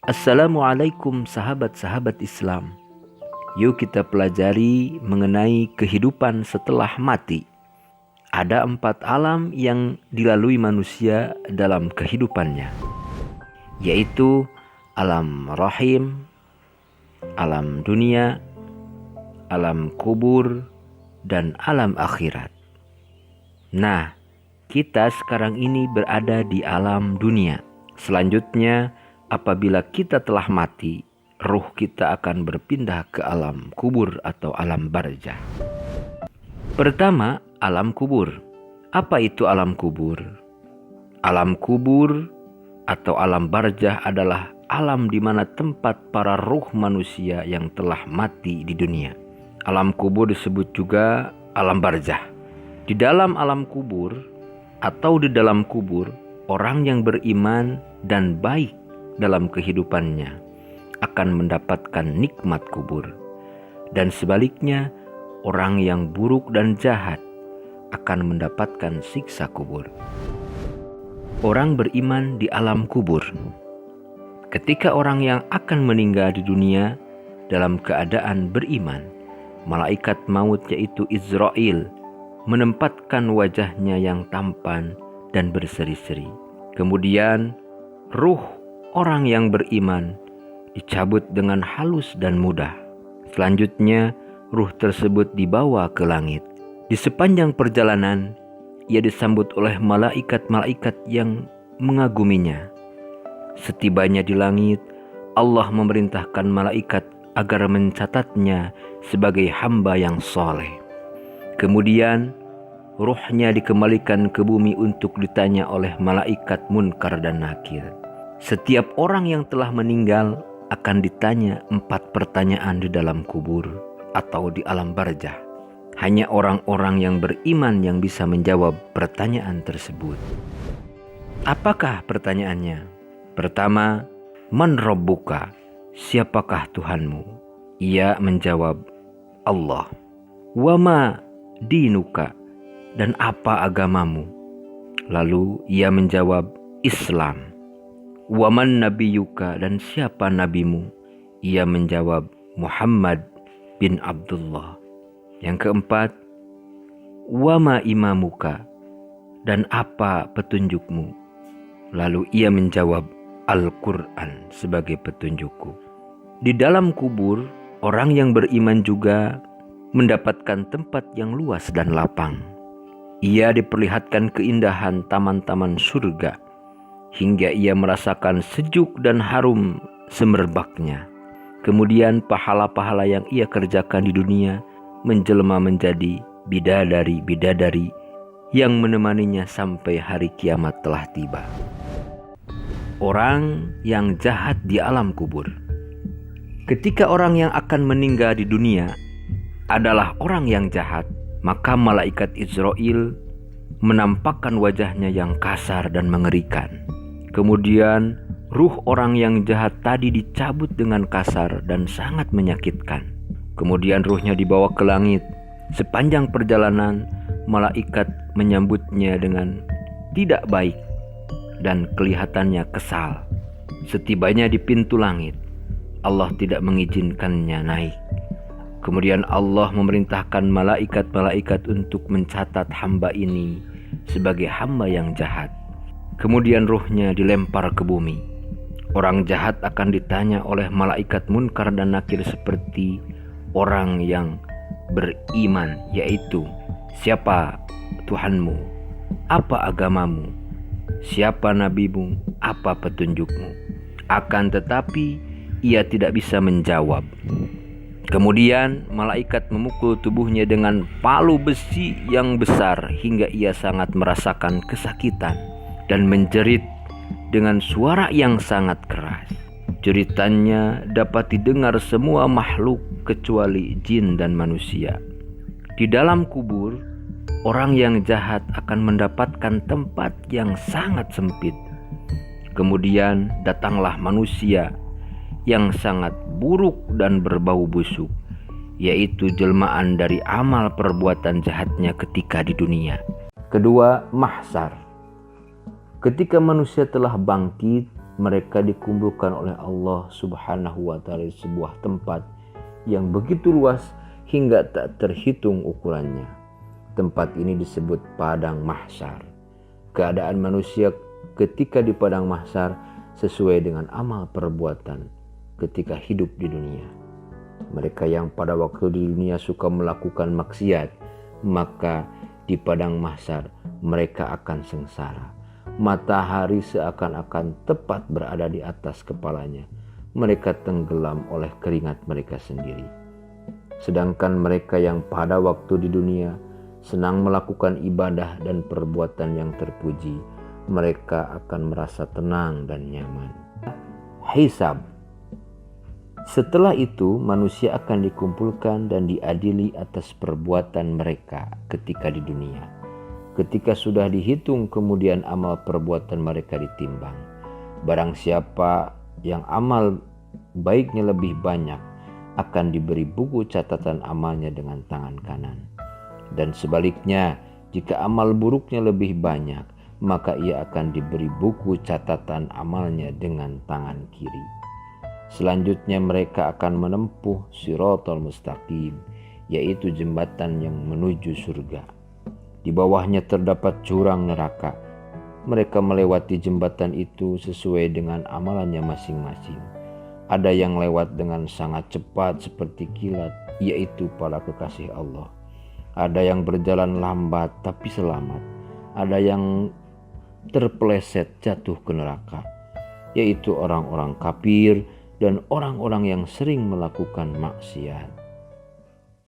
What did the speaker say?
Assalamualaikum sahabat-sahabat Islam. Yuk kita pelajari mengenai kehidupan setelah mati. Ada 4 alam yang dilalui manusia dalam kehidupannya, yaitu alam rahim, alam dunia, alam kubur, dan alam akhirat. Nah, kita sekarang ini berada di alam dunia. Selanjutnya, apabila kita telah mati, ruh kita akan berpindah ke alam kubur atau alam barzah. Pertama, alam kubur. Apa itu alam kubur? Alam kubur atau alam barzah adalah alam di mana tempat para ruh manusia yang telah mati di dunia. Alam kubur disebut juga alam barzah. Di dalam alam kubur atau di dalam kubur, orang yang beriman dan baik dalam kehidupannya akan mendapatkan nikmat kubur. Dan sebaliknya, orang yang buruk dan jahat akan mendapatkan siksa kubur. Orang beriman di alam kubur. Ketika orang yang akan meninggal di dunia dalam keadaan beriman, malaikat maut yaitu Israel menempatkan wajahnya yang tampan dan berseri-seri. Kemudian ruh orang yang beriman dicabut dengan halus dan mudah. Selanjutnya ruh tersebut dibawa ke langit. Di sepanjang perjalanan ia disambut oleh malaikat-malaikat yang mengaguminya. Setibanya di langit, Allah memerintahkan malaikat agar mencatatnya sebagai hamba yang soleh. Kemudian ruhnya dikembalikan ke bumi untuk ditanya oleh malaikat Munkar dan Nakir. Setiap orang yang telah meninggal akan ditanya 4 pertanyaan di dalam kubur atau di alam barzah. Hanya orang-orang yang beriman yang bisa menjawab pertanyaan tersebut. Apakah pertanyaannya? Pertama, Man Rabbuka? Siapakah Tuhanmu? Ia menjawab, Allah. Wama dinuka? Dan apa agamamu? Lalu ia menjawab, Islam. Waman nabiyuka? Dan siapa nabimu? Ia menjawab, Muhammad bin Abdullah. Yang keempat, wama imamuka? Dan apa petunjukmu? Lalu ia menjawab, Al-Quran sebagai petunjukku. Di dalam kubur, orang yang beriman juga mendapatkan tempat yang luas dan lapang. Ia diperlihatkan keindahan taman-taman surga, hingga ia merasakan sejuk dan harum semerbaknya. Kemudian pahala-pahala yang ia kerjakan di dunia menjelma menjadi bidadari-bidadari yang menemaninya sampai hari kiamat telah tiba. Orang yang jahat di alam kubur. Ketika orang yang akan meninggal di dunia adalah orang yang jahat, maka malaikat Israel menampakkan wajahnya yang kasar dan mengerikan. Kemudian ruh orang yang jahat tadi dicabut dengan kasar dan sangat menyakitkan. Kemudian ruhnya dibawa ke langit. Sepanjang perjalanan, malaikat menyambutnya dengan tidak baik dan kelihatannya kesal. Setibanya di pintu langit, Allah tidak mengizinkannya naik. Kemudian Allah memerintahkan malaikat-malaikat untuk mencatat hamba ini sebagai hamba yang jahat. Kemudian ruhnya dilempar ke bumi. Orang jahat akan ditanya oleh malaikat Munkar dan Nakir seperti orang yang beriman, yaitu siapa Tuhanmu? Apa agamamu? Siapa nabimu? Apa petunjukmu? Akan tetapi ia tidak bisa menjawab. Kemudian malaikat memukul tubuhnya dengan palu besi yang besar hingga ia sangat merasakan kesakitan dan menjerit dengan suara yang sangat keras. Jeritannya dapat didengar semua makhluk kecuali jin dan manusia. Di dalam kubur, orang yang jahat akan mendapatkan tempat yang sangat sempit. Kemudian datanglah manusia yang sangat buruk dan berbau busuk, yaitu jelmaan dari amal perbuatan jahatnya ketika di dunia. Kedua, mahsyar. Ketika manusia telah bangkit Mereka dikumpulkan oleh Allah Subhanahu wa Ta'ala di sebuah tempat yang begitu luas hingga tak terhitung ukurannya. Tempat ini disebut padang mahsyar. Keadaan manusia ketika di padang mahsyar sesuai dengan amal perbuatan ketika hidup di dunia. Mereka yang pada waktu di dunia suka melakukan maksiat, maka di padang mahsyar mereka akan sengsara. Matahari seakan-akan tepat berada di atas kepalanya. Mereka tenggelam oleh keringat mereka sendiri. Sedangkan mereka yang pada waktu di dunia senang melakukan ibadah dan perbuatan yang terpuji, mereka akan merasa tenang dan nyaman. Hisab. Setelah itu manusia akan dikumpulkan dan diadili atas perbuatan mereka ketika di dunia. Ketika sudah dihitung, kemudian amal perbuatan mereka ditimbang. Barang siapa yang amal baiknya lebih banyak, akan diberi buku catatan amalnya dengan tangan kanan. Dan sebaliknya, jika amal buruknya lebih banyak, maka ia akan diberi buku catatan amalnya dengan tangan kiri. Selanjutnya mereka akan menempuh Shiratal Mustaqim, yaitu jembatan yang menuju surga. Di bawahnya terdapat jurang neraka. Mereka melewati jembatan itu sesuai dengan amalannya masing-masing. Ada yang lewat dengan sangat cepat seperti kilat, yaitu para kekasih Allah. Ada yang berjalan lambat tapi selamat. Ada yang terpeleset jatuh ke neraka, yaitu orang-orang kafir dan orang-orang yang sering melakukan maksiat.